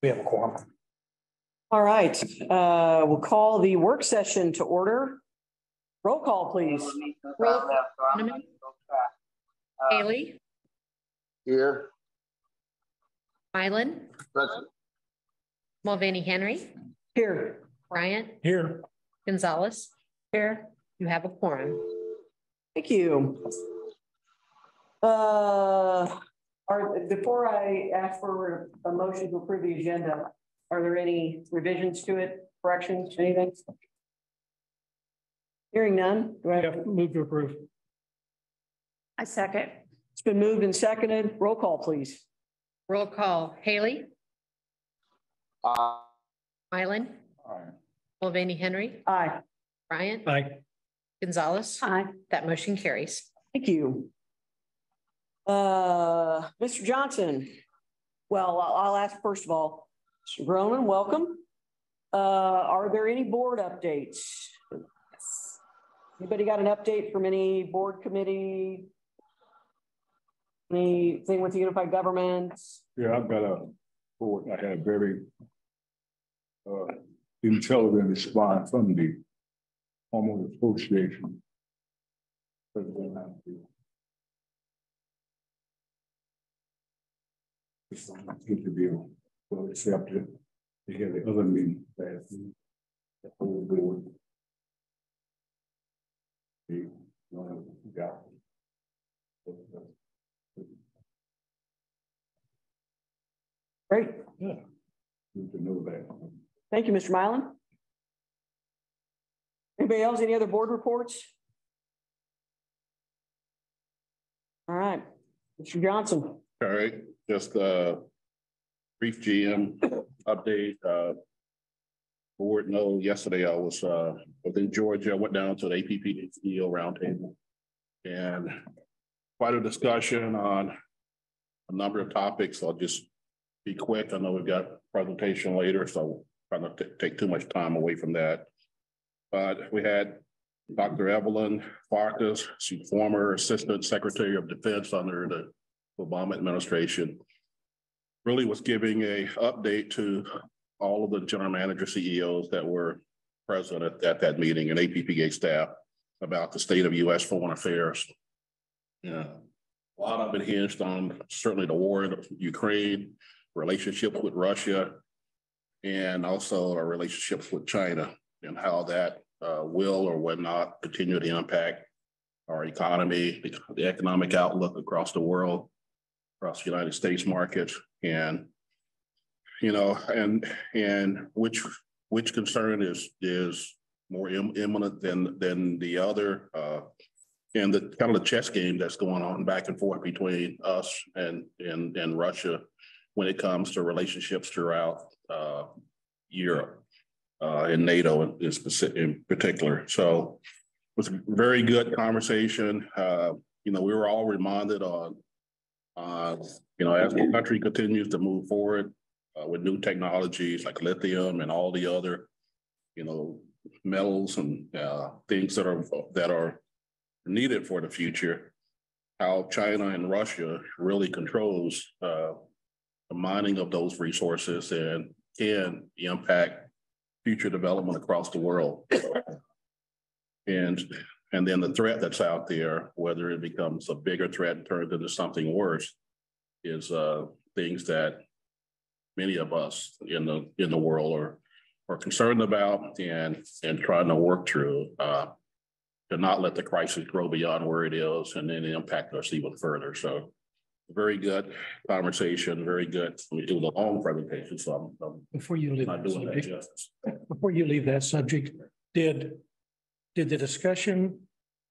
We have a quorum. All right, we'll call the work session to order. Roll call, please. Roll. Haley. Here. Mylan. Present. Mulvaney Henry. Here. Bryant. Here. Gonzalez. Here. You have a quorum. Thank you. Before I ask for a motion to approve the agenda, are there any revisions to it, corrections, anything? Hearing none, do I have Move to approve. I second. It's been moved and seconded. Roll call, please. Roll call. Haley. Mylan. Aye. Mulvaney Henry. Aye. Bryant. Aye. Gonzalez. Aye. That motion carries. Thank you. Mr. Johnson. Well, I'll ask first of all, Mr. Groman, welcome. Are there any board updates? Anybody got an update from any board committee? Anything with the unified government? Yeah, I've got a board. I had a very intelligent response from the Homeowners Association. Interview well accepted. They had the other meeting last week. The whole board. Yeah. Great. Yeah. Good to know that. Thank you, Mr. Mylan. Anybody else, any other board reports? All right, Mr. Johnson. All right, just a brief GM update. Board know yesterday I was in Georgia. I went down to the APP CEO roundtable and quite a discussion on a number of topics. I'll just be quick. I know we've got a presentation later, so I'm trying to take too much time away from that. But we had Dr. Evelyn Farkas, she's former Assistant Secretary of Defense under the Obama administration, really was giving a update to all of the general manager CEOs that were present at that meeting and APPA staff about the state of U.S. foreign affairs. Yeah, a lot of it hinged on certainly the war in Ukraine, relationships with Russia, and also our relationships with China and how that will or will not continue to impact our economy, the economic outlook across the world, across the United States markets, and you know, and which concern is more imminent than the other, and the kind of the chess game that's going on back and forth between us and Russia when it comes to relationships throughout Europe and NATO in particular. So it was a very good conversation. You know, we were all reminded on you know, as the country continues to move forward with new technologies like lithium and all the other, you know, metals and things that are needed for the future, how China and Russia really controls the mining of those resources and can impact future development across the world. And then the threat that's out there, whether it becomes a bigger threat and turns into something worse, is things that many of us in the world are concerned about and trying to work through to not let the crisis grow beyond where it is and then impact us even further. So very good conversation, very good. I mean, it was a long presentation, so I'm Before you leave not that doing that subject, justice. before you leave that subject, did the discussion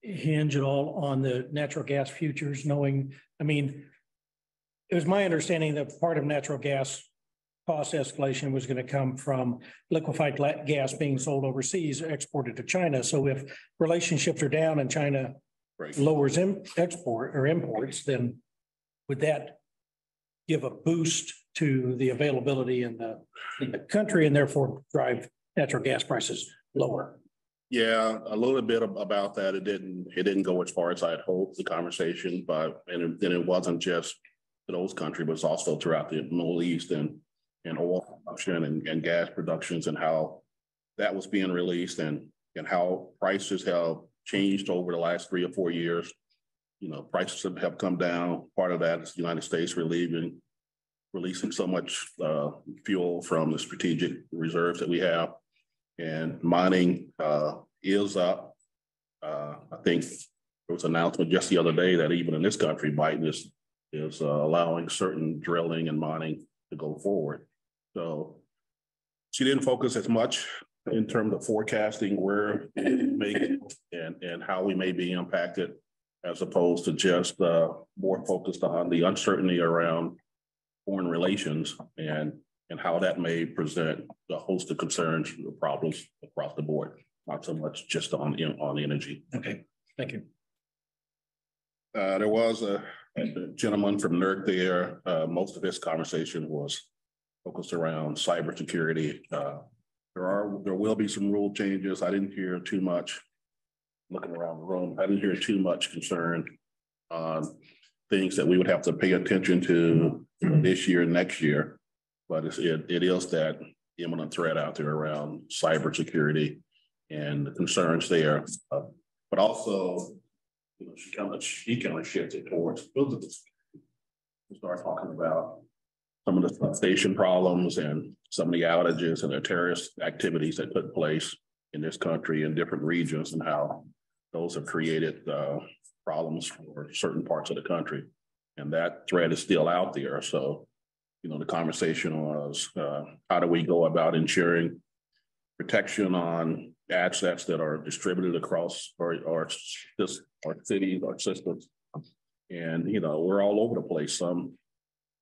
hinge at all on the natural gas futures? Knowing, I mean, it was my understanding that part of natural gas cost escalation was going to come from liquefied gas being sold overseas, exported to China. So if relationships are down and China lowers export or imports, then would that give a boost to the availability in the country and therefore drive natural gas prices lower? Yeah, a little bit about that. It didn't go as far as I had hoped, the conversation, but then it wasn't just those countries, but it's also throughout the Middle East. And in oil production and gas productions and how that was being released and how prices have changed over the last 3 or 4 years. You know, prices have come down. Part of that is the United States releasing so much fuel from the strategic reserves that we have. And mining is up. I think there was an announcement just the other day that even in this country, Biden is allowing certain drilling and mining to go forward. So she didn't focus as much in terms of forecasting where it may and how we may be impacted, as opposed to just more focused on the uncertainty around foreign relations and how that may present a host of concerns or problems across the board, not so much just on energy. Okay, thank you. There was a gentleman from NERC there. Most of his conversation was focused around cybersecurity. There will be some rule changes. I didn't hear too much, looking around the room, I didn't hear too much concern on things that we would have to pay attention to this year and next year. But it is that imminent threat out there around cybersecurity and the concerns there. But also, you know, she kind of shifted towards physical. We start talking about some of the substation problems and some of the outages and the terrorist activities that took place in this country in different regions and how those have created problems for certain parts of the country. And that threat is still out there. So, you know, the conversation was how do we go about ensuring protection on assets that are distributed across our cities, our systems. And, you know, we're all over the place. Some,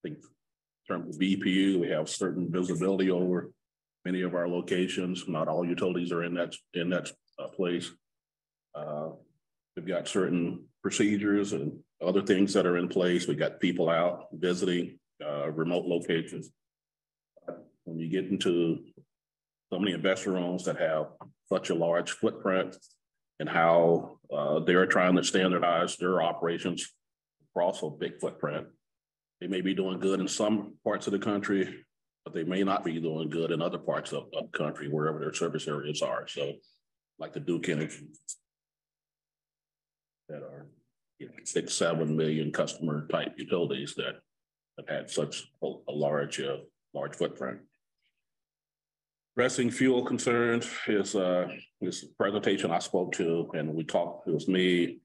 I think, in terms of BPU, we have certain visibility over many of our locations. Not all utilities are in that place. We've got certain procedures and other things that are in place. We got people out visiting remote locations. When you get into so many investor owners that have such a large footprint and how they're trying to standardize their operations for also big footprint. They may be doing good in some parts of the country, but they may not be doing good in other parts of the country, wherever their service areas are. So like the Duke Energy that are 6-7 million customer type utilities that have had such a large footprint. Addressing fuel concerns is this presentation I spoke to, and we talked, it was me,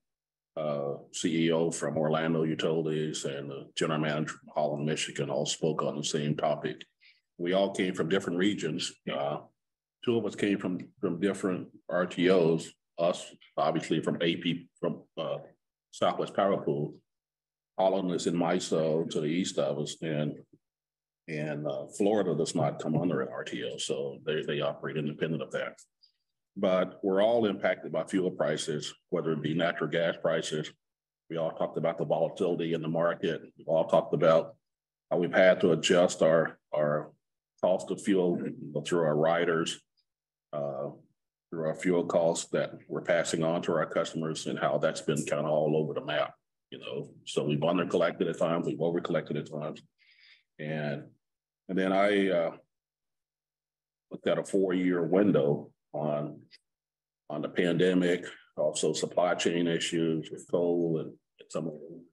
CEO from Orlando Utilities and the general manager from Holland, Michigan, all spoke on the same topic. We all came from different regions. 2 of us came from different RTOs, us obviously from Southwest Power Pool. Holland is in MISO to the east of us, and Florida does not come under an RTO, so they operate independent of that. But we're all impacted by fuel prices, whether it be natural gas prices. We all talked about the volatility in the market. We've all talked about how we've had to adjust our cost of fuel through our riders, through our fuel costs that we're passing on to our customers, and how that's been kind of all over the map, you know. So we've under collected at times, we've over collected at times. And then I looked at a 4-year window on the pandemic, also supply chain issues with coal and some of them.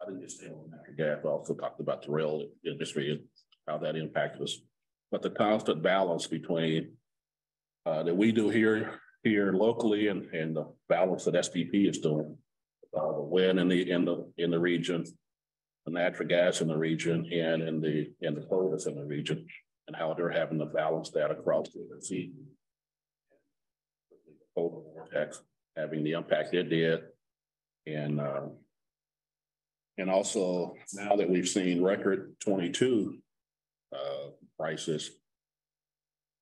I didn't just stay on natural gas, I also talked about the rail industry and how that impacted us. But the constant balance between that we do here locally and the balance that SPP is doing, the wind in the region, the natural gas in the region, and in the coal that's in the region, and how they're having to balance that across the sea. The polar vortex having the impact it did, and also now that we've seen record 22 prices,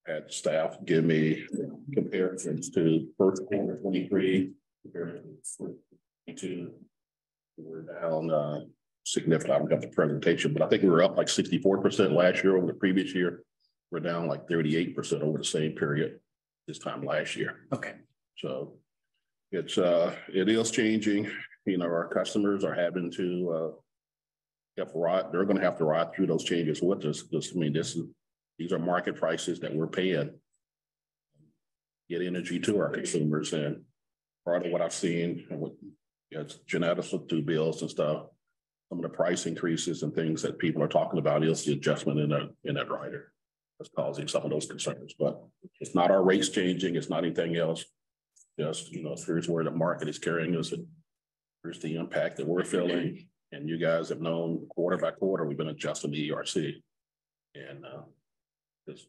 had staff give me comparisons to first quarter 23 compared to 22. We're down significant. I don't have the presentation, but I think we were up like 64% last year over the previous year. We're down like 38% over the same period this time last year. Okay. So it is changing. You know, our customers are having to they're gonna have to ride through those changes with us, because I mean, these are market prices that we're paying. Get energy to our consumers, and part of what I've seen and what genetics through bills and stuff, some of the price increases and things that people are talking about is the adjustment in that rider that's causing some of those concerns. But it's not our rates changing, it's not anything else. Just, here's where the market is carrying us, and here's the impact that we're feeling. And you guys have known quarter by quarter, we've been adjusting the ERC. And just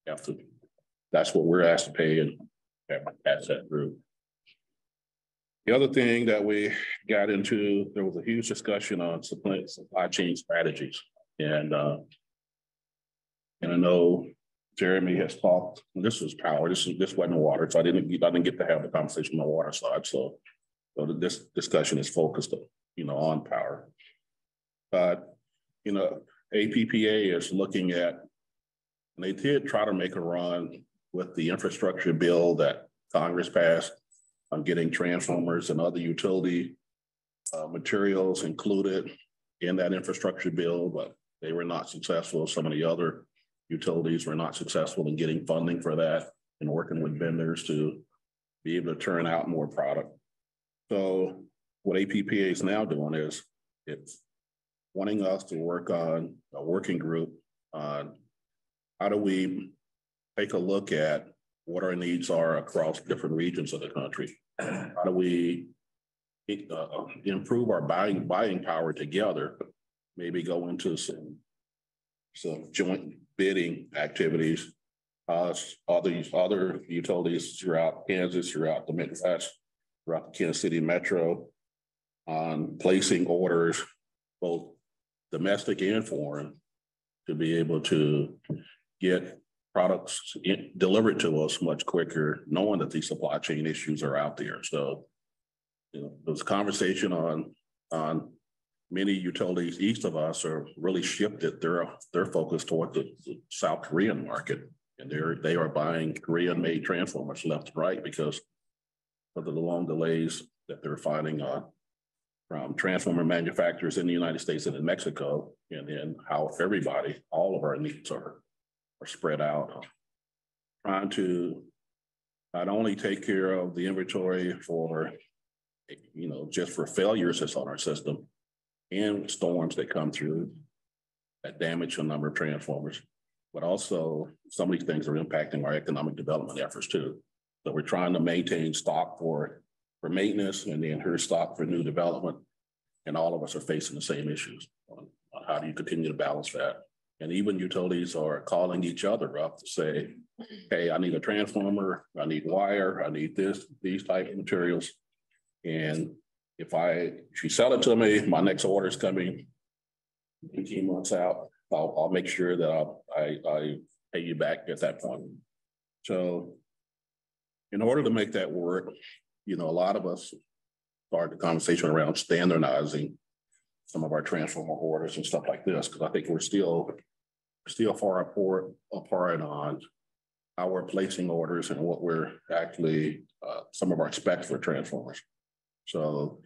have to, that's what we're asked to pay, and pass that through. The other thing that we got into, there was a huge discussion on supply chain strategies. And I know Jeremy has talked, this was power, this wasn't water, so I didn't get to have the conversation on the water side. So this discussion is focused, on power. But, APPA is looking at, and they did try to make a run with the infrastructure bill that Congress passed on getting transformers and other utility materials included in that infrastructure bill, but they were not successful. Some of the other utilities were not successful in getting funding for that and working with vendors to be able to turn out more product. So what APPA is now doing is it's wanting us to work on a working group on how do we take a look at what our needs are across different regions of the country. How do we improve our buying power together? Maybe go into some joint bidding activities. Other utilities throughout Kansas, throughout the Midwest, throughout the Kansas City Metro, on placing orders, both domestic and foreign, to be able to get products delivered to us much quicker, knowing that these supply chain issues are out there. So, there's conversation on many utilities east of us are really shifted their focus toward the South Korean market, and they are buying Korean-made transformers left and right because of the long delays that they're finding from transformer manufacturers in the United States and in Mexico, and then how all of our needs are spread out, trying to not only take care of the inventory for, just for failures that's on our system and storms that come through that damage a number of transformers, but also some of these things are impacting our economic development efforts too. So we're trying to maintain stock for maintenance, and then here's stock for new development. And all of us are facing the same issues on how do you continue to balance that. And even utilities are calling each other up to say, hey, I need a transformer, I need wire, I need these type of materials. And if you sell it to me, my next order is coming 18 months out, I'll make sure that I pay you back at that point. So in order to make that work, a lot of us started the conversation around standardizing some of our transformer orders and stuff like this, because I think we're still far apart on how we're placing orders and what we're actually, some of our specs for transformers. So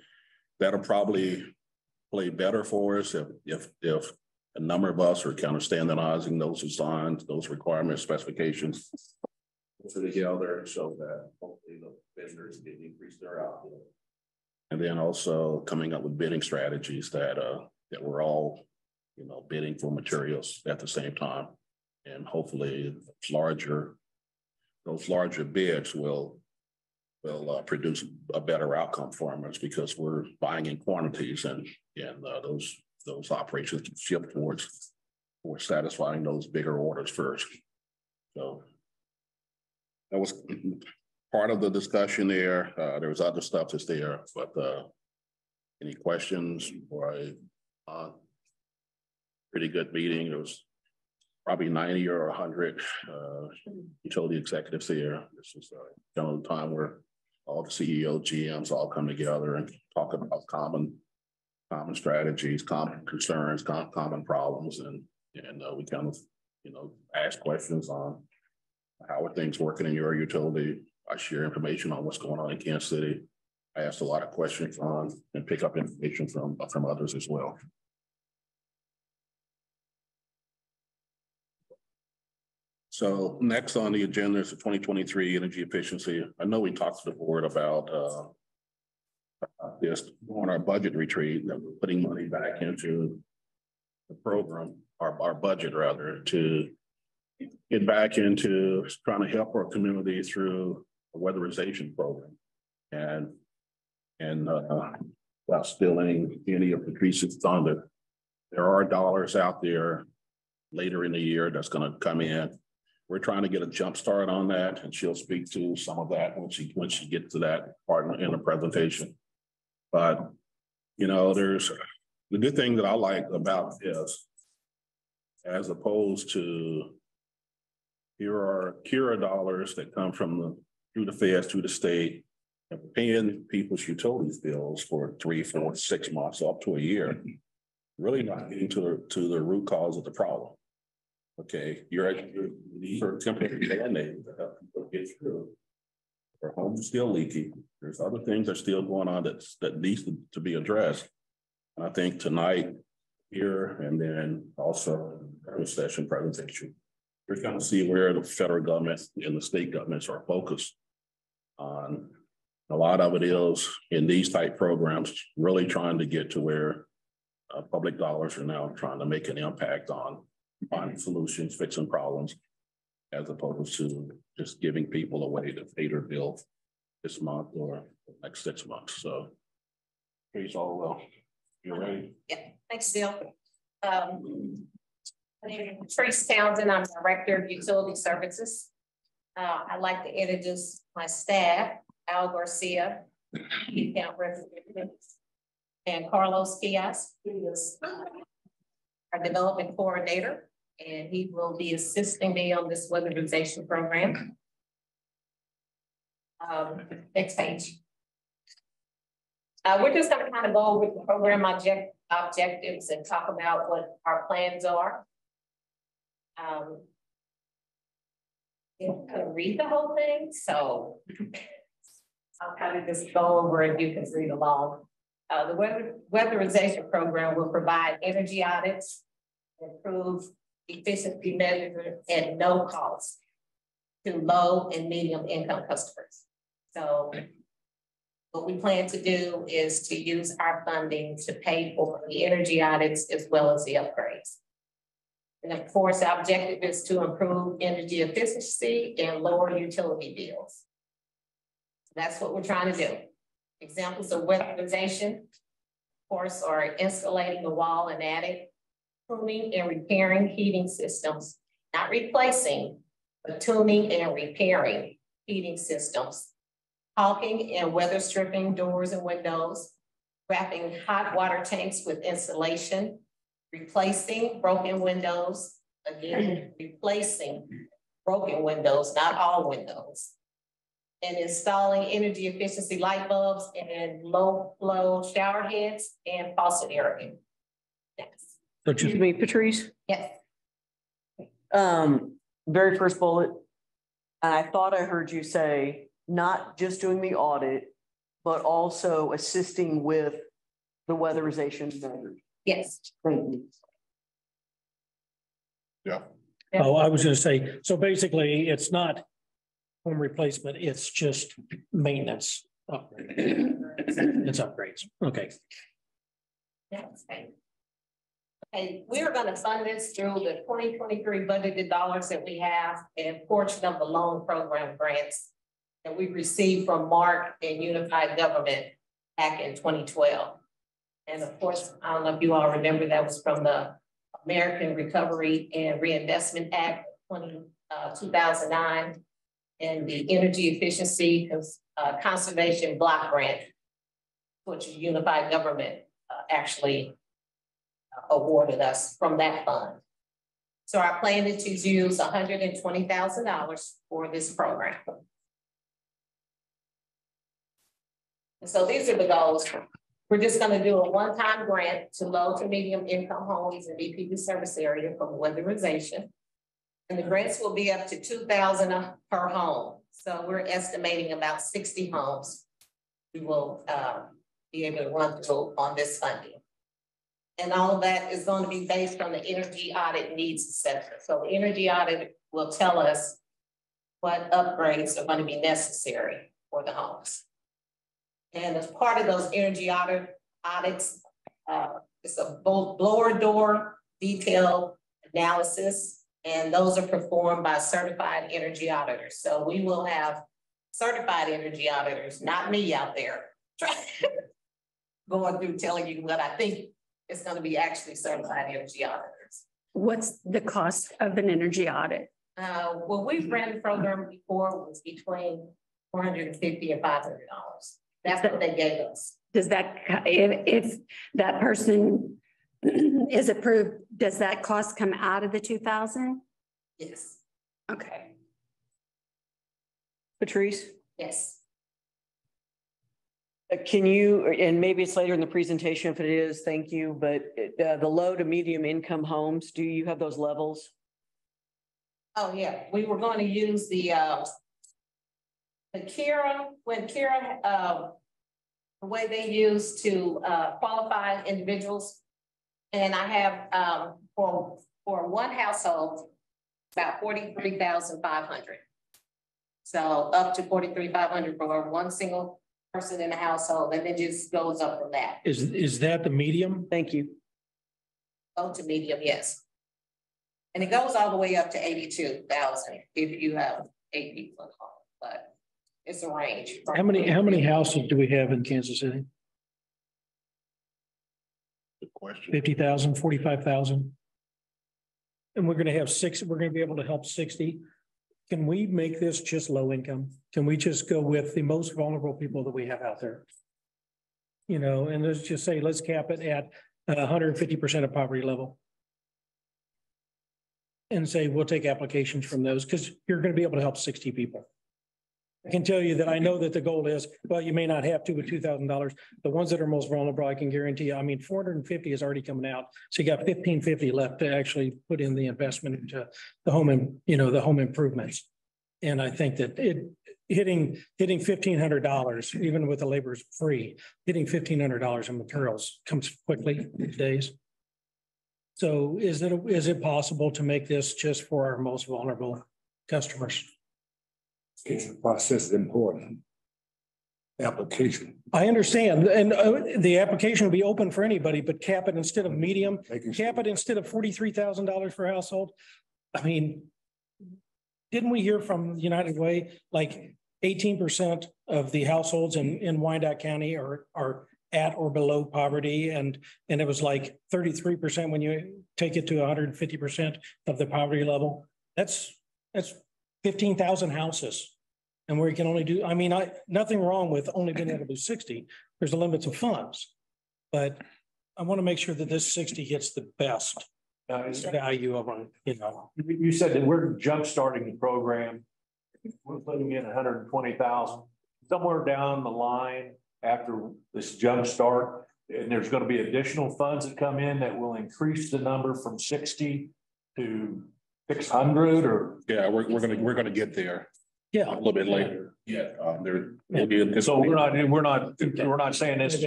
that'll probably play better for us if a number of us are kind of standardizing those designs, those requirements, specifications together, so that hopefully the vendors can increase their output. And then also coming up with bidding strategies that we're all, bidding for materials at the same time. And hopefully those larger bids will produce a better outcome for us, because we're buying in quantities, and those operations can shift towards satisfying those bigger orders first. So that was part of the discussion there. There was other stuff that's there, but any questions? Or a pretty good meeting. There was probably 90 or 100 utility executives here. This is a time where all the CEO, GMs all come together and talk about common strategies, common concerns, common problems, and we kind of ask questions on how are things working in your utility. I share information on what's going on in Kansas City. I asked a lot of questions on and pick up information from others as well. So next on the agenda is the 2023 energy efficiency. I know we talked to the board about this on our budget retreat, that we're putting money back into the program, our budget rather, to get back into trying to help our community through a weatherization program. And without stealing any of Patrice's thunder, there are dollars out there later in the year that's going to come in. We're trying to get a jump start on that, and she'll speak to some of that when she gets to that part in the presentation. But you know, there's the good thing that I like about this, as opposed to here are Kira dollars that come from through the feds, through the state, and paying people's utilities bills for 3, 4, 6 months up to a year. Really not getting to the root cause of the problem. Okay, these are temporary band-aids to help people get through. Their homes are still leaky. There's other things that are still going on that needs to be addressed. And I think tonight here and then also in the session presentation, you're going to see where the federal government and the state governments are focused on. A lot of it is in these type programs, really trying to get to where public dollars are now trying to make an impact on finding solutions, fixing problems, as opposed to just giving people a way to pay their bill this month or the next 6 months. So, please all well. You ready? Yeah, thanks, Bill. My name is Trace Townsend. I'm Director of Utility Services. I'd like to introduce my staff, Al Garcia, Account Representative, and Carlos Diaz, who is our Development Coordinator, and he will be assisting me on this weatherization program. Next page. We're just going to kind of go over the program objectives and talk about what our plans are. You can read the whole thing, so I'll kind of just go over and you can read along. The weatherization program will provide energy audits, improve efficiency measures at no cost to low and medium income customers. So what we plan to do is to use our funding to pay for the energy audits as well as the upgrades. And of course, our objective is to improve energy efficiency and lower utility bills. That's what we're trying to do. Examples of weatherization, of course, are insulating the wall and attic, tuning and repairing heating systems, not replacing, but tuning and repairing heating systems, caulking and weather stripping doors and windows, wrapping hot water tanks with insulation, replacing broken windows, again, replacing broken windows, not all windows, and installing energy efficiency light bulbs and low flow shower heads and faucet area. Next. Excuse me, Patrice. Yes. Very first bullet. And I thought I heard you say not just doing the audit, but also assisting with the weatherization measures. Yes. Thank you. Yeah. Oh, I was going to say, so basically it's not home replacement, it's just maintenance. It's upgrades. Okay. Yes. And we're going to fund this through the 2023 budgeted dollars that we have and a portion of the loan program grants that we received from Mark and Unified Government back in 2012. And of course, I don't know if you all remember, that was from the American Recovery and Reinvestment Act 2009 and the Energy Efficiency Conservation Block Grant, which Unified Government actually awarded us from that fund. So our plan is to use $120,000 for this program. And so these are the goals. We're just going to do a one-time grant to low to medium income homes in BPD service area for weatherization. And the grants will be up to $2,000 per home. So we're estimating about 60 homes we will be able to run through on this funding. And all of that is going to be based on the energy audit needs assessment. So the energy audit will tell us what upgrades are going to be necessary for the homes. And as part of those energy audits, it's a blower door detailed analysis, and those are performed by certified energy auditors. So we will have certified energy auditors, not me out there going through telling you what I think is going to be actually certified energy auditors. What's the cost of an energy audit? Well, we've ran the program before, was between $450 and $500. That's what they gave us. Does that, if that person is approved, does that cost come out of the 2,000? Yes. Okay. Patrice, Yes. can you, and maybe it's later in the presentation if it is, thank you, but the low to medium income homes, do you have those levels? Oh, yeah. We were going to use the Kira, when Kira, the way they use to qualify individuals. And I have for one household, about 43,500. So up to 43,500 for one single person in the household, and it just goes up from that. Is that the medium? Thank you. Low to medium, yes. And it goes all the way up to 82,000 if you have 8 people in the home, but it's a range. How many houses do we have in Kansas City? Good question. 50,000, 45,000? And we're gonna have we're gonna be able to help 60. Can we make this just low income? Can we just go with the most vulnerable people that we have out there? You know, and let's just say, let's cap it at 150% of poverty level. And say, we'll take applications from those because you're going to be able to help 60 people. I can tell you that I know that the goal is, well, you may not have to with $2,000. The ones that are most vulnerable, I can guarantee you, I mean, 450 is already coming out. So you got 1,550 left to actually put in the investment into the home and, you know, the home improvements. And I think that hitting $1,500, even with the labor is free, hitting $1,500 in materials comes quickly these days. So is it possible to make this just for our most vulnerable customers? The process is important. Application. I understand, and the application will be open for anybody, but cap it instead of medium, cap it instead of $43,000 per household. I mean, didn't we hear from United Way, like 18% of the households in Wyandotte County are at or below poverty, and it was like 33% when you take it to 150% of the poverty level. That's 15,000 houses. And where you can only do, I mean, nothing wrong with only being able to do 60. There's a limit of funds. But I want to make sure that this 60 gets the best value of them, you know. You said that we're jump starting the program. We're putting in 120,000 somewhere down the line after this jump start. And there's going to be additional funds that come in that will increase the number from 60 to 600 or. Yeah, we're gonna get there. Yeah, A little bit later. Yeah. There will be. So we're not saying this is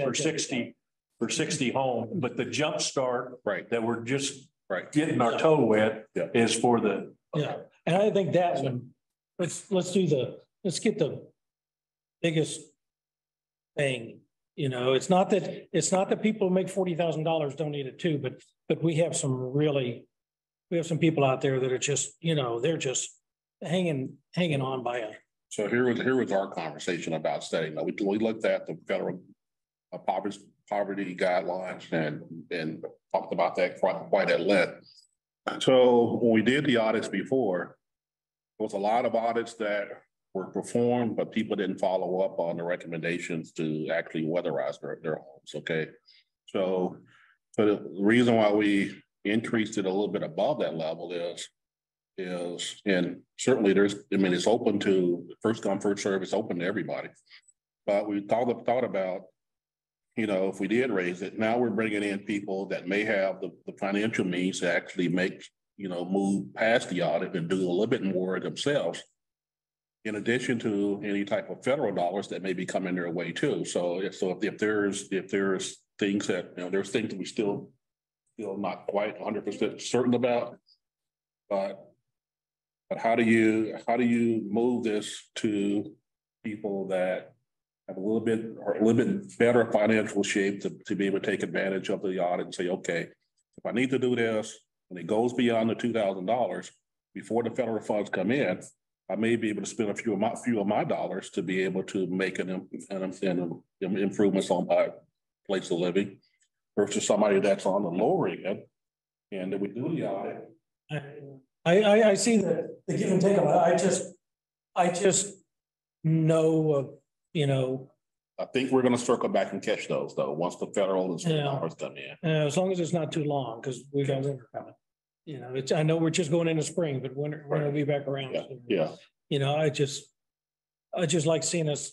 for 60 home, but the jump start Right. that we're just Right. getting our toe wet Yeah. is for the. yeah. And I think that one, let's get the biggest thing. You know, it's not that people who make $40,000 don't need it too, but we have some people out there that are just, you know, they're just hanging on by a. So here was our conversation about studying. Now, we looked at the federal poverty guidelines and talked about that quite at length. So when we did the audits before, there was a lot of audits that were performed, but people didn't follow up on the recommendations to actually weatherize their homes. Okay, so the reason why we increased it a little bit above that level is, and certainly it's open to first come, first serve, it's open to everybody. But we thought about, you know, if we did raise it, now we're bringing in people that may have the financial means to actually move past the audit and do a little bit more themselves, in addition to any type of federal dollars that may be coming their way too. So if there's things that, there's things that we still still not quite 100% certain about. But how do you move this to people that have a little bit better financial shape to be able to take advantage of the audit and say, okay, if I need to do this and it goes beyond the $2,000 before the federal funds come in, I may be able to spend a few of my dollars to be able to make an improvements on my place of living versus somebody that's on the lower end. And then we do the audit. I see the give and take of it. I just know of, you know. I think we're going to circle back and catch those though, once the federal and state dollars come in. As long as it's not too long, because we got winter coming. You know, I know we're just going into spring, but winter will be back around. Yeah, yeah. You know, I just like seeing us,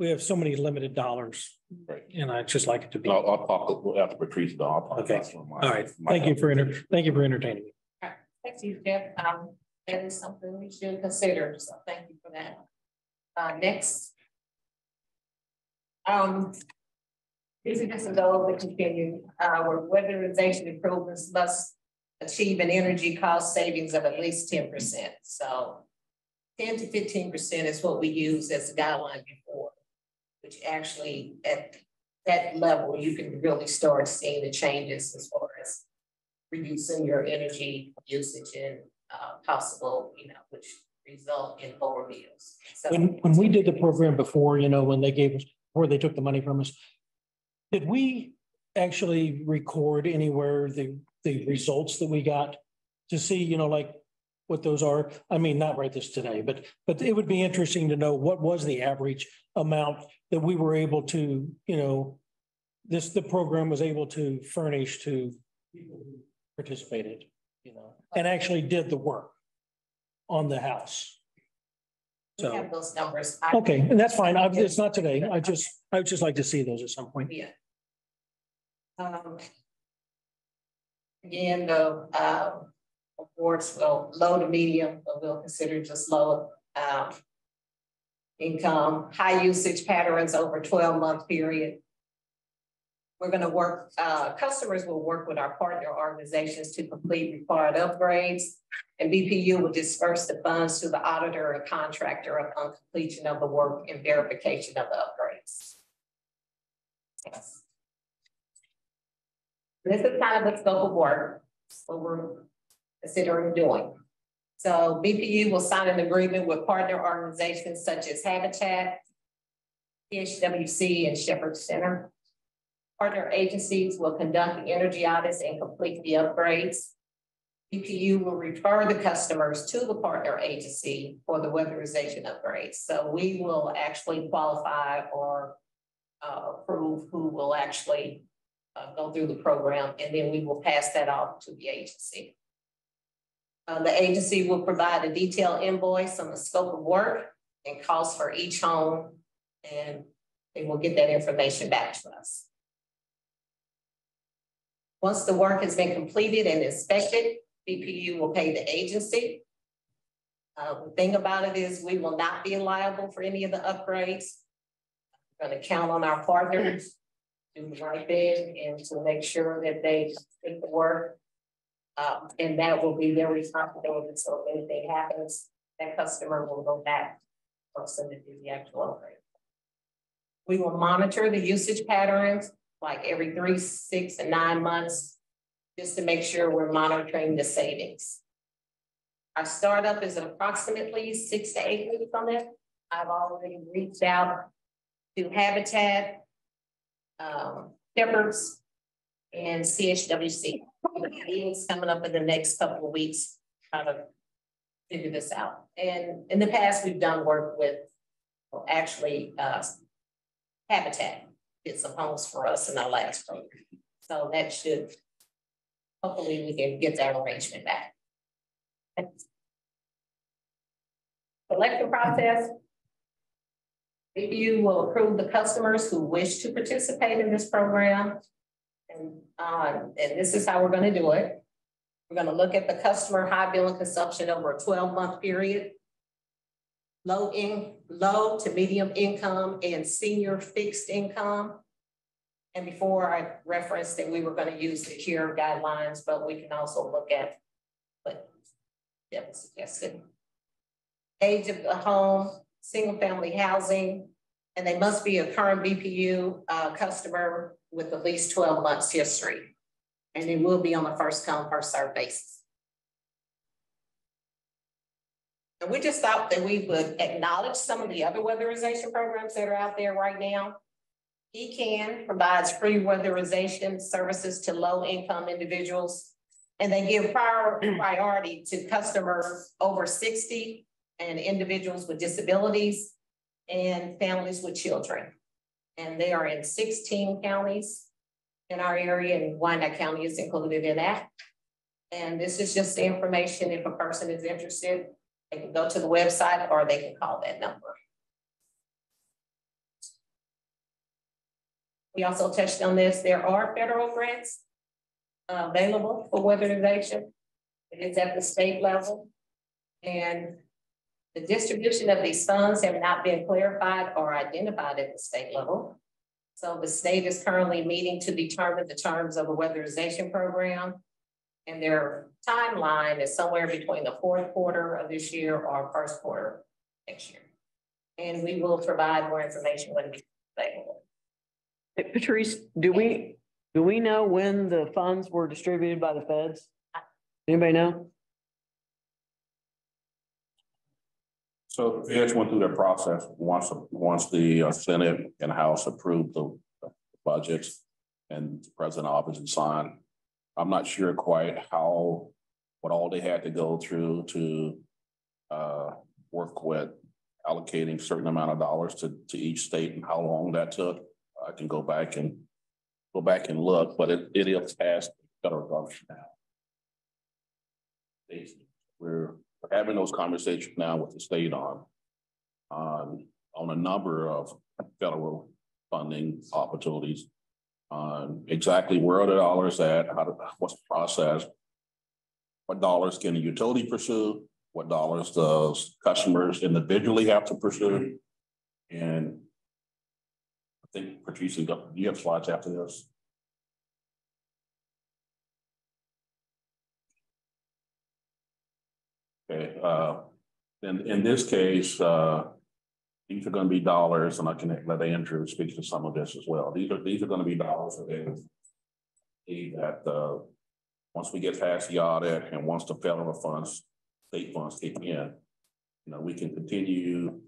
we have so many limited dollars. Right. And I just like it to be. I'll talk after Patrice. Okay. All right. Thank you for entertaining me. Thank you, Jeff. That is something we should consider. So thank you for that. Next. These are just a goal to continue. Our weatherization improvements must achieve an energy cost savings of at least 10%. So 10 to 15% is what we use as a guideline before, which actually at that level, you can really start seeing the changes as far as reducing your energy usage and possible, you know, which result in lower bills. So when we did the program before, you know, when they gave us, before they took the money from us, did we actually record anywhere the results that we got to see, you know, like what those are? I mean, not right this today, but it would be interesting to know what was the average amount that we were able to, you know, the program was able to furnish to people who participated, you know, and actually did the work on the house. we have those numbers. Okay, and that's fine. It's not today. I would just like to see those at some point. Yeah. Again, the awards will low to medium, but we'll consider just low income, high usage patterns over 12-month period. We're going to work, customers will work with our partner organizations to complete required upgrades, and BPU will disperse the funds to the auditor and contractor upon completion of the work and verification of the upgrades. Yes. This is kind of the scope of work, what we're considering doing. So BPU will sign an agreement with partner organizations such as Habitat, PHWC, and Shepherd Center. Partner agencies will conduct the energy audits and complete the upgrades. BPU will refer the customers to the partner agency for the weatherization upgrades. So we will actually qualify or approve who will actually go through the program, and then we will pass that off to the agency. The agency will provide a detailed invoice on the scope of work and costs for each home, and they will get that information back to us. Once the work has been completed and inspected, BPU will pay the agency. The thing about it is we will not be liable for any of the upgrades. We're going to count on our partners to do the right thing and to make sure that they take the work. And that will be their responsibility. So if anything happens, that customer will go back or send it to the actual upgrade. We will monitor the usage patterns like every 3, 6, and 9 months, just to make sure we're monitoring the savings. Our startup is approximately 6 to 8 weeks on it. I've already reached out to Habitat, Shepherds, and CHWC. Meetings coming up in the next couple of weeks, how to figure this out. And in the past, we've done work with, well, actually, Habitat did some homes for us in our last program. So that should, hopefully we can get that arrangement back. Selection process. BPU will approve the customers who wish to participate in this program. And this is how we're going to do it. We're going to look at the customer high bill and consumption over a 12-month period. Low to medium income and senior fixed income. And before I referenced that we were going to use the CARE guidelines, but we can also look at what Deb suggested. Age of the home, single family housing, and they must be a current BPU customer with at least 12 months history. And it will be on a first come, first served basis. And we just thought that we would acknowledge some of the other weatherization programs that are out there right now. ECAN provides free weatherization services to low-income individuals, and they give priority to customers over 60 and individuals with disabilities and families with children. And they are in 16 counties in our area, and Wyandotte County is included in that. And this is just the information. If a person is interested, they can go to the website or they can call that number. We also touched on this. There are federal grants available for weatherization. It is at the state level. And the distribution of these funds have not been clarified or identified at the state level. So the state is currently meeting to determine the terms of a weatherization program. And their timeline is somewhere between the fourth quarter of this year or first quarter next year. And we will provide more information when it's available. Hey, Patrice, do we know when the funds were distributed by the feds? Anybody know? So the feds went through their process once the Senate and House approved the budgets and the president's office signed. I'm not sure quite what all they had to go through to work with allocating certain amount of dollars to each state and how long that took. I can go back and look, but it is past federal government now. We're having those conversations now with the state on a number of federal funding opportunities on exactly where are the dollars at, what's the process, what dollars can the utility pursue, what dollars does customers individually have to pursue, and I think Patrice, you have slides after this. Okay, in this case, these are going to be dollars, and I can let Andrew speak to some of this as well. These are going to be dollars that once we get past the audit and once the federal funds, state funds kick in, we can continue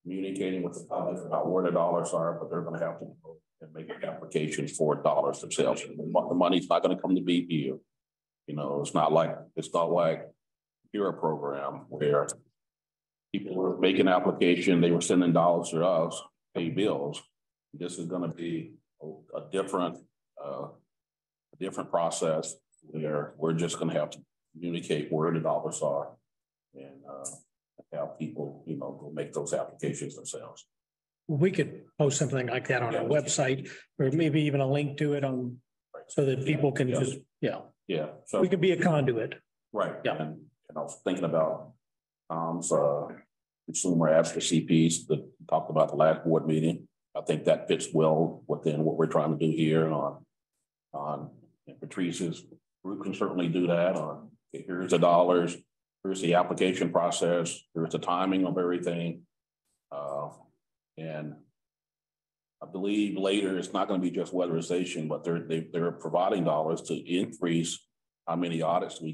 communicating with the public about where the dollars are, but they're going to have to go and make applications for dollars themselves. The money's not going to come to BPU. It's not like your program where people were making application, they were sending dollars to us, pay bills. This is going to be a different process where we're just going to have to communicate where the dollars are and have people, go make those applications themselves. We could post something like that on our website, or maybe even a link to it so that people can just, So we could be a conduit. Right. Yeah. And I was thinking about consumer advocacy piece that talked about the last board meeting. I think that fits well within what we're trying to do here on Patrice's group can certainly do that on here's the dollars, here's the application process, here's the timing of everything. And I believe later it's not going to be just weatherization, but they're providing dollars to increase how many audits we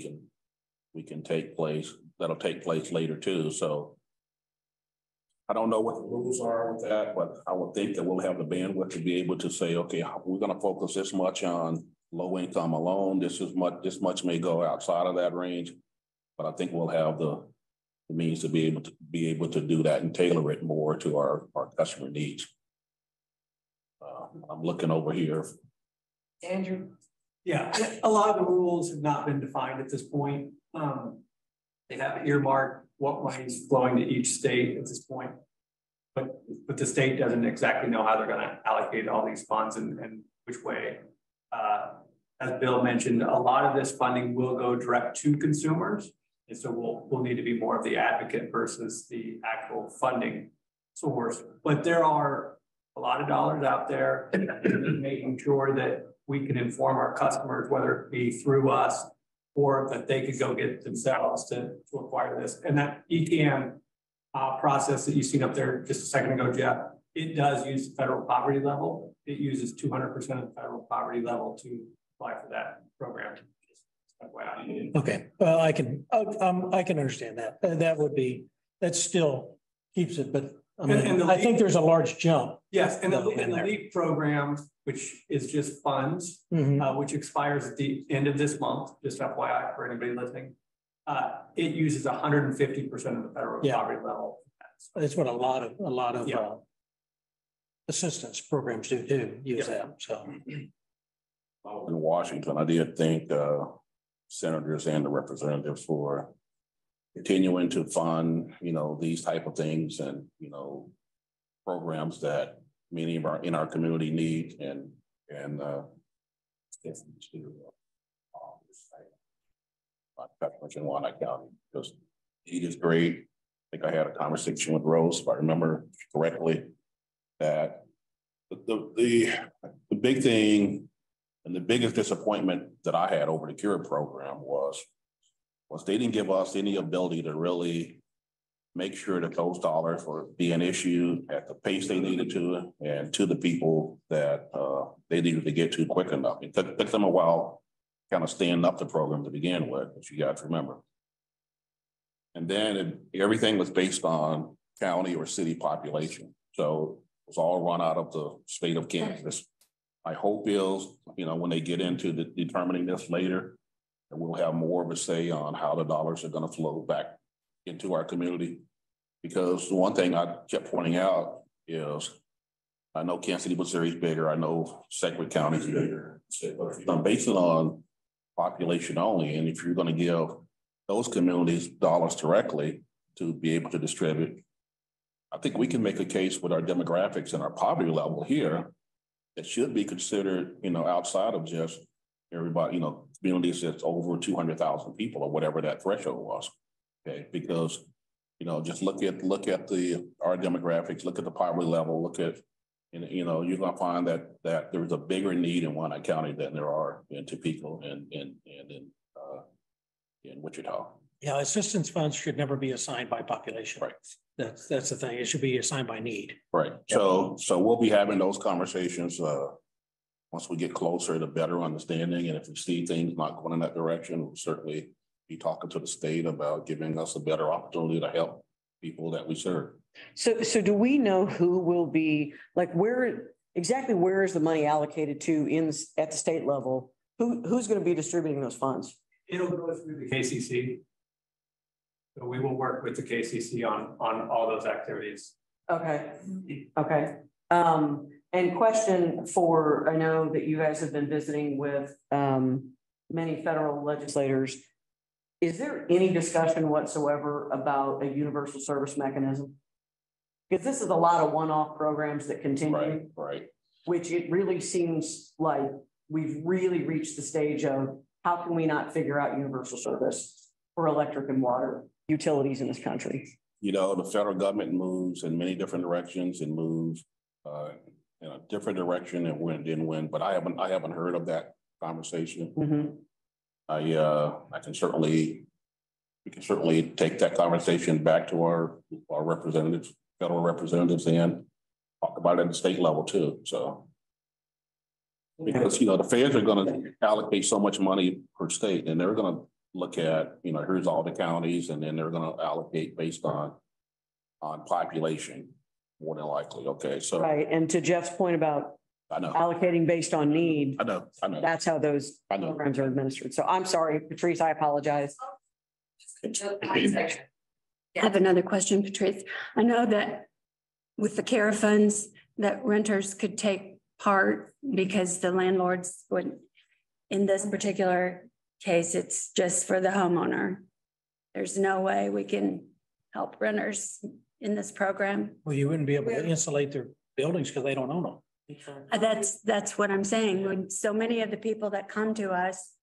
can take place. That'll take place later too. So I don't know what the rules are with that, but I would think that we'll have the bandwidth to be able to say, okay, we're going to focus this much on low income alone. This much may go outside of that range, but I think we'll have the means to be able to do that and tailor it more to our customer needs. I'm looking over here. Andrew? Yeah, a lot of the rules have not been defined at this point. They have earmarked what money is flowing to each state at this point, but the state doesn't exactly know how they're going to allocate all these funds and which way. As Bill mentioned, a lot of this funding will go direct to consumers, and so we'll need to be more of the advocate versus the actual funding source. But there are a lot of dollars out there, making sure that we can inform our customers, whether it be through us or that they could go get it themselves to acquire this. And that ETM process that you've seen up there just a second ago, Jeff, it does use the federal poverty level. It uses 200% of the federal poverty level to apply for that program. Okay, well, I can understand that. That still keeps it, but I mean, I think there's a large jump. Yes, and the LEAP program, which is just funds, which expires at the end of this month, just FYI for anybody listening. It uses 150% of the federal poverty level. That's what a lot of assistance programs do use that. So in Washington, I did thank senators and the representatives for continuing to fund, these type of things and, programs that many of in our community need and in Wyandotte County, because he is great. I think I had a conversation with Rose, if I remember correctly, that the big thing and the biggest disappointment that I had over the CURE program was they didn't give us any ability to really make sure that those dollars were being issued at the pace they needed to and to the people that they needed to get to quick enough. It took them a while kind of standing up the program to begin with, as you guys remember. And then everything was based on county or city population. So it was all run out of the state of Kansas. My hope is, when they get into determining this later, that we'll have more of a say on how the dollars are going to flow back into our community. Because the one thing I kept pointing out is, I know Kansas City, Missouri is bigger. I know Sedgwick County is bigger. But I'm basing it on population only. And if you're going to give those communities dollars directly to be able to distribute, I think we can make a case with our demographics and our poverty level here that should be considered, outside of just everybody, communities that's over 200,000 people or whatever that threshold was. Okay, because just look at our demographics, look at the poverty level, look at, you're gonna find that there's a bigger need in Wyandotte County than there are in Topeka and in Wichita. Yeah, assistance funds should never be assigned by population. Right. That's the thing. It should be assigned by need. Right. So we'll be having those conversations once we get closer to better understanding. And if we see things not going in that direction, we'll certainly be talking to the state about giving us a better opportunity to help people that we serve. So do we know who will be, like, where is the money allocated to at the state level? Who's going to be distributing those funds? It'll go through the KCC. So we will work with the KCC on all those activities. Okay. And question for, I know that you guys have been visiting with many federal legislators. Is there any discussion whatsoever about a universal service mechanism? Because this is a lot of one-off programs that continue. Right. Which it really seems like we've really reached the stage of how can we not figure out universal service for electric and water utilities in this country? The federal government moves in many different directions and moves in a different direction and when, but I haven't heard of that conversation. We can certainly take that conversation back to our representatives, federal representatives, and talk about it at the state level too. So, because the feds are going to allocate so much money per state, and they're going to look at here's all the counties, and then they're going to allocate based on population more than likely. Okay, so right, and to Jeff's point about allocating based on need. I know. That's how those programs are administered. So I'm sorry, Patrice, I apologize. I have another question, Patrice. I know that with the CARE funds that renters could take part because the landlords would, in this particular case, it's just for the homeowner. There's no way we can help renters in this program. Well, you wouldn't be able to insulate their buildings because they don't own them. That's what I'm saying. When so many of the people that come to us,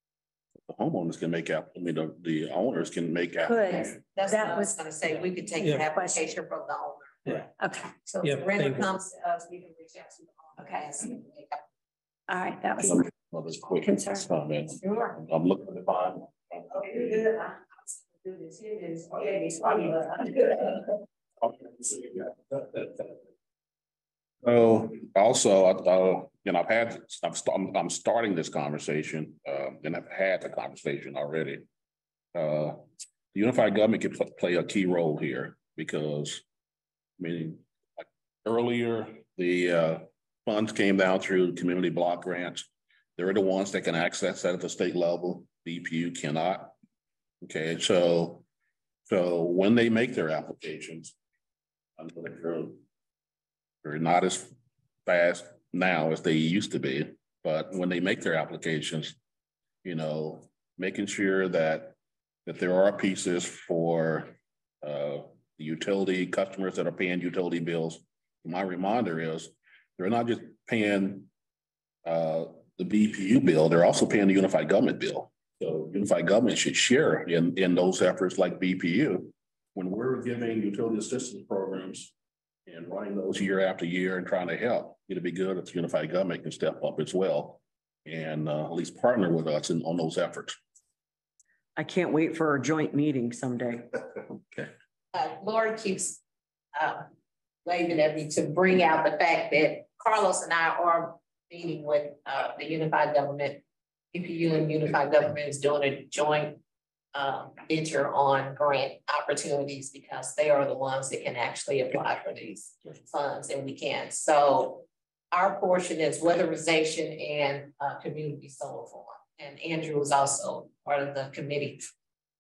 the homeowners can make out. The owners can make out. could. That's what I was going to say. We could take an application from the owner. Okay, So Yeah, if renter they- comes to us, we can reach out to them. Okay. And see what they got. all right, that was Well, this quick concern. comment. Sure. I'm looking at the bond. Okay, good. Do this, here it is. Yeah, it's funny. Oh, also, I've had, I'm starting this conversation, and I've had the conversation already. The unified government can play a key role here because, I mean, like earlier, the funds came down through community block grants. They're the ones that can access that at the state level. BPU cannot. Okay, so when they make their applications, they're not as fast now as they used to be, but when they make their applications, you know, making sure that there are pieces for the utility customers that are paying utility bills. My reminder is they're not just paying the BPU bill, they're also paying the unified government bill. So unified government should share in those efforts like BPU. When we're giving utility assistance programs and running those year after year and trying to help, it'd be good if the unified government can step up as well and at least partner with us on those efforts. I can't wait for our joint meeting someday. Okay. Lori keeps waving at me to bring out the fact that Carlos and I are meeting with the unified government. BPU and unified government is doing a joint venture on grant opportunities because they are the ones that can actually apply for these funds and we can't. So our portion is weatherization and community solar farm. And Andrew is also part of the committee.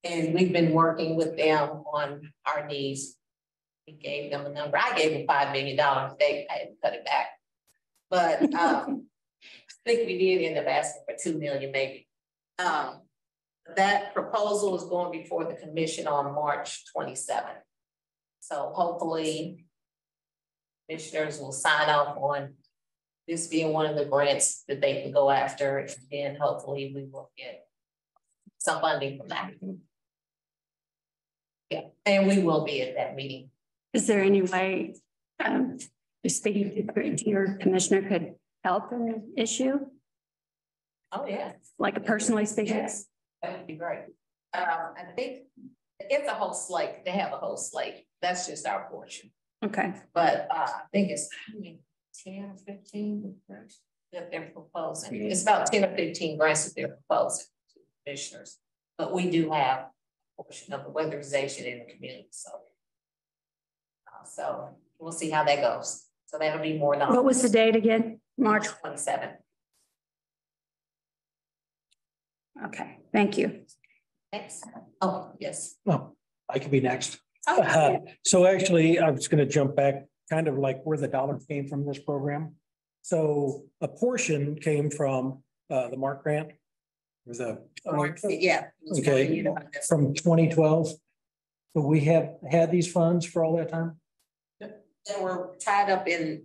And we've been working with them on our needs. We gave them a number. I gave them $5 million. They had to cut it back. But I think we did end up asking for $2 million maybe. That proposal is going before the commission on March 27th. So hopefully commissioners will sign off on this being one of the grants that they can go after. And then hopefully we will get some funding from that. Yeah, and we will be at that meeting. Is there any way speaking to your commissioner could help in the issue? Oh, yeah. Like personally speaking? Yes, that would be great. I think it's a whole slate. They have a whole slate. That's just our portion. Okay. But I think it's 10 or 15 grants that they're proposing. It's about 10 or 15 grants that they're proposing to commissioners. But we do have a portion of the weatherization in the community. So we'll see how that goes. So that'll be more. What was the date again? March 27th. Okay, thank you. Thanks. Oh, yes. Oh, I could be next. Oh, So actually, I was going to jump back kind of like where the dollar came from this program. So a portion came from the Mark grant. There's a yeah. Okay. From 2012. So we have had these funds for all that time? They were tied up in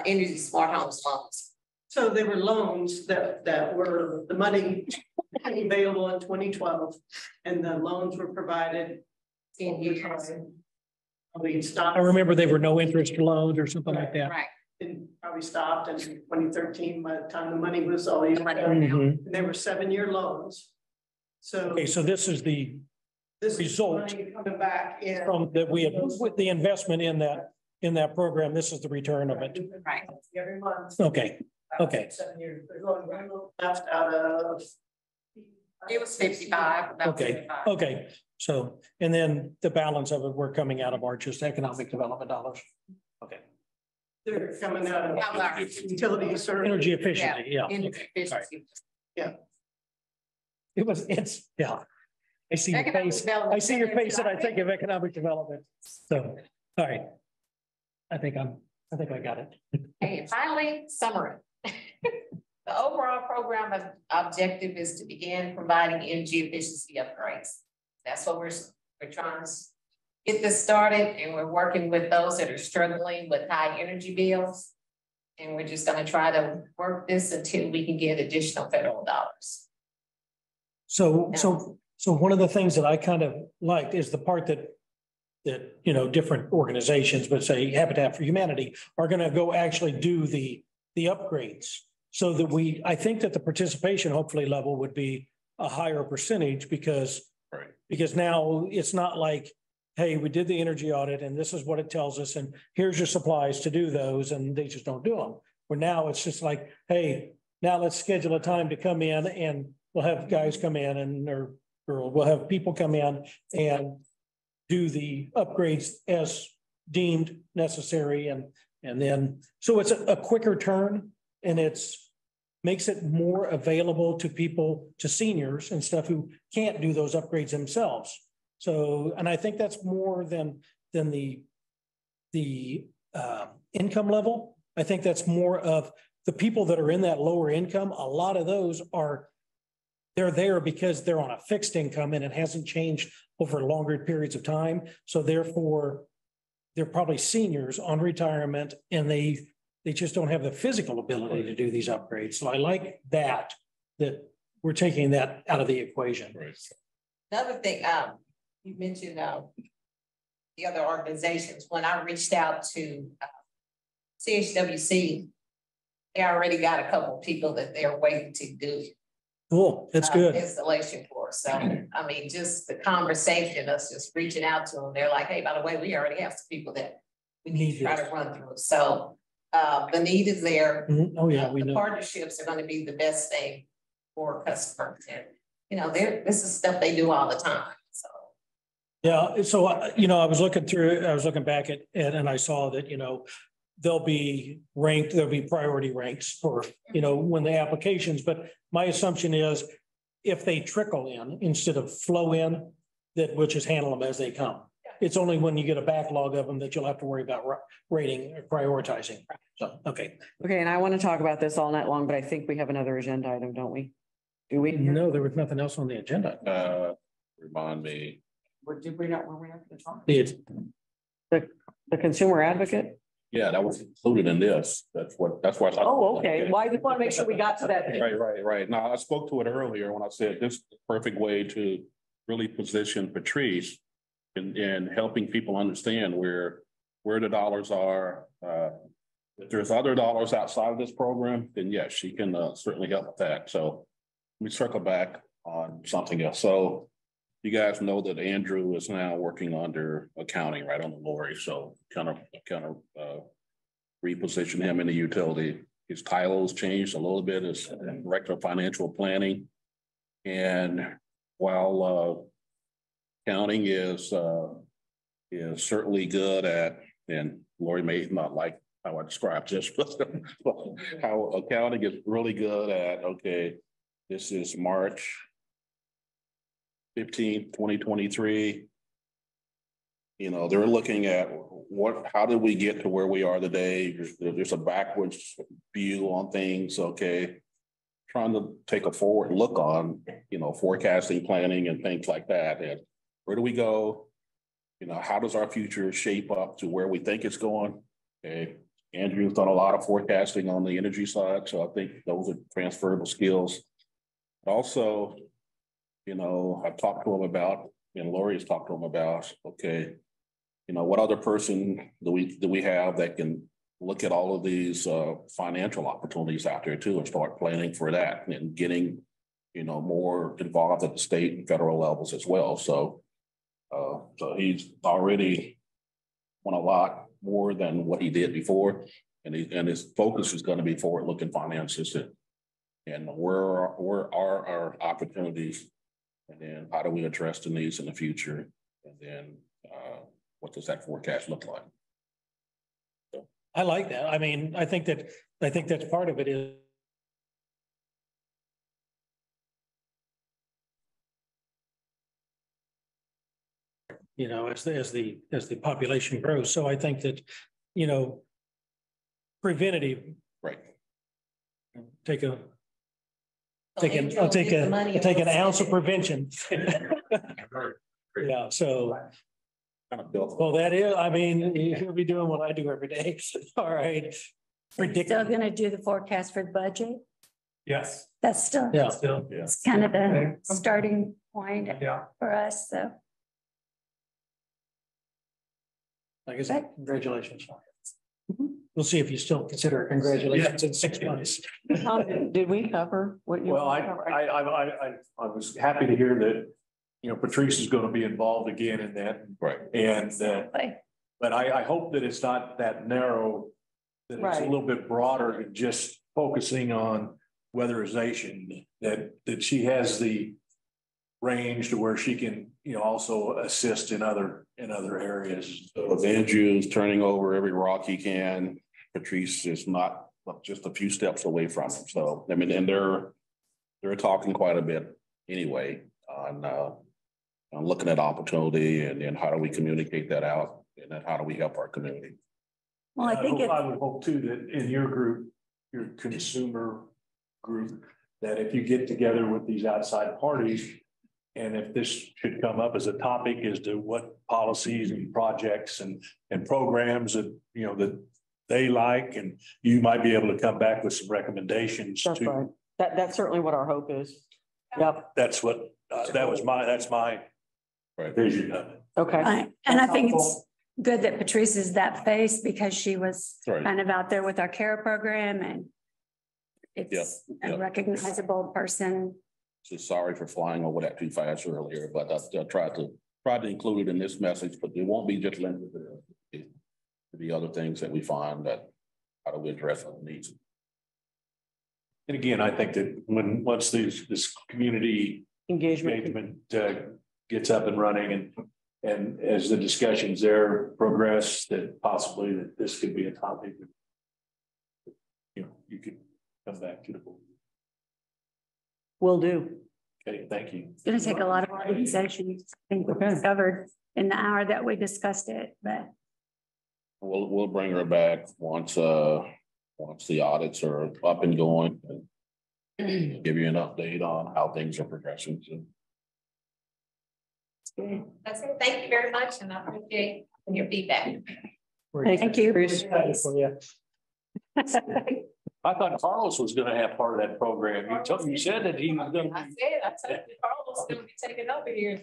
energy smart homes loans. So they were loans that were the money available in 2012, and the loans were provided In years. We stopped. I remember they were no interest loans or something like that. Right. And probably stopped in 2013 by the time the money was all used. Mhm. And they were 7-year loans. So Okay, so this is the this result is money coming back in. from that we had with the investment in that program. This is the return of it. Right. Every month. Okay, okay. 7 years. There's only one left out of. It was 55. About Okay, 55. okay. So, and then the balance of it, we're coming out of our just economic development dollars. Okay. They're coming out of utility service. Energy efficiency, yeah. Energy Okay. efficiency. It's, yeah. I see your Economic face. development. I see your face and I think of economic development. So, all right. I think I got it. And finally, summary. The overall program objective is to begin providing energy efficiency upgrades. That's what we're trying to get this started, and we're working with those that are struggling with high energy bills. And we're just going to try to work this until we can get additional federal dollars. So one of the things that I kind of liked is the part that that, you know, different organizations, but say Habitat for Humanity are going to go actually do the upgrades. So that I think that the participation hopefully level would be a higher percentage because now it's not like, hey, we did the energy audit and this is what it tells us and here's your supplies to do those and they just don't do them. Where now it's just like, hey, now let's schedule a time to come in and we'll have guys come in or we'll have people come in and do the upgrades as deemed necessary and then, so it's a quicker turn and makes it more available to people, to seniors and stuff who can't do those upgrades themselves. So, and I think that's more than the income level. I think that's more of the people that are in that lower income. A lot of those they're there because they're on a fixed income and it hasn't changed over longer periods of time. So therefore, they're probably seniors on retirement and they just don't have the physical ability to do these upgrades. So I like that we're taking that out of the equation. Right. Another thing, you mentioned the other organizations. When I reached out to CHWC, they already got a couple of people that they're waiting to do. Cool, that's good. Installation for. So, I mean, just the conversation, us just reaching out to them. They're like, hey, by the way, we already have some people that we need to try to run through. So the need is there. Oh yeah, we know. Partnerships are going to be the best thing for customers. And, you know, this is stuff they do all the time. So. Yeah, so, you know, I was looking back at it and I saw that, you know, there'll be priority ranks for, you know, when the applications, but my assumption is if they trickle in instead of flow in, that we'll just handle them as they come. It's only when you get a backlog of them that you'll have to worry about rating or prioritizing. So, okay. Okay, and I want to talk about this all night long, but I think we have another agenda item, don't we? Do we? No, there was nothing else on the agenda. Remind me. Were we not going to talk? The consumer advocate? Yeah, that was included in this. That's why I thought. Oh, okay. Well, I just want to make sure we got to that. Right. Now, I spoke to it earlier when I said this is the perfect way to really position Patrice in helping people understand where the dollars are. If there's other dollars outside of this program, then yes, she can certainly help with that. So let me circle back on something else. So you guys know that Andrew is now working under accounting, right, on the lorry. So kind of reposition him in the utility. His title's changed a little bit as Director of Financial Planning. And while accounting is certainly good at, and Lori may not like how I described this, but how accounting is really good at, okay, this is March 15th, 2023. You know, they're looking at how did we get to where we are today? There's a backwards view on things. Okay. Trying to take a forward look on, you know, forecasting, planning and things like that. And where do we go? You know, how does our future shape up to where we think it's going? Okay. Andrew's done a lot of forecasting on the energy side. So I think those are transferable skills. Also, you know, I've talked to him about, and Lori has talked to him about, okay, you know, what other person do we have that can look at all of these financial opportunities out there too and start planning for that and getting, you know, more involved at the state and federal levels as well. So, so he's already won a lot more than what he did before, and his focus is going to be forward-looking finances and where are our opportunities. And then how do we address the needs in the future? And then what does that forecast look like? So. I like that. I mean, I think that's part of it is. You know, as the population grows. So I think that, you know, preventative. Right. I'll take an ounce of prevention. Yeah, so. Well, that is, I mean, he'll be doing what I do every day. All right. Still gonna do the forecast for the budget? Yes. That's still, Yeah. it's kind of the starting point Yeah. for us, so. Like I said, congratulations. Mhm. We'll see if you still consider it congratulations in 6 months. Did we cover what you? Well, I was happy to hear that, you know, Patrice is going to be involved again in that. Right. And, but I hope that it's not that narrow, that it's a Right. little bit broader than just focusing on weatherization, that she has the range to where she can, you know, also assist in other areas. So if Andrew's turning over every rock he can, Patrice is not just a few steps away from him. So, I mean, and they're talking quite a bit anyway on looking at opportunity and then how do we communicate that out and then how do we help our community? Well, I think I would hope too that in your group, your consumer group, that if you get together with these outside parties, and if this should come up as a topic as to what policies and projects and programs that, you know, that they like, and you might be able to come back with some recommendations. That's right. That's certainly what our hope is. Yep. That's what, that's my vision of it. Okay. And I think it's good that Patrice is that face because she was Right. kind of out there with our care program and it's Yeah. a recognizable person. So sorry for flying over that too fast earlier, but I tried to include it in this message, but it won't be just limited to the other things that we find that how do we address the needs. And again, I think that once this community engagement gets up and running and as the discussions there progress, that possibly that this could be a topic that, you know, you could come back to the board. Will do. Okay, thank you. It's going to take a lot of organizations. I think we discovered in the hour that we discussed it, but We'll bring her back once the audits are up and going and give you an update on how things are progressing. So. That's it. Thank you very much, and I appreciate your feedback. Thank you. I thought Carlos was going to have part of that program. You said that he was going to. I told you Carlos is going to be taking over here.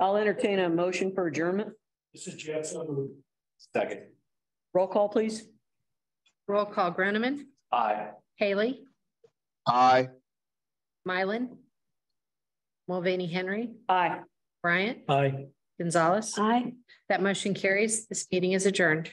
I'll entertain a motion for adjournment. This is Jeff. Second. Roll call, please. Roll call. Groneman, Aye. Haley, Aye. Mylan, Mulvaney Henry, Aye. Bryant, Aye. Gonzalez. I That motion carries. This meeting is adjourned.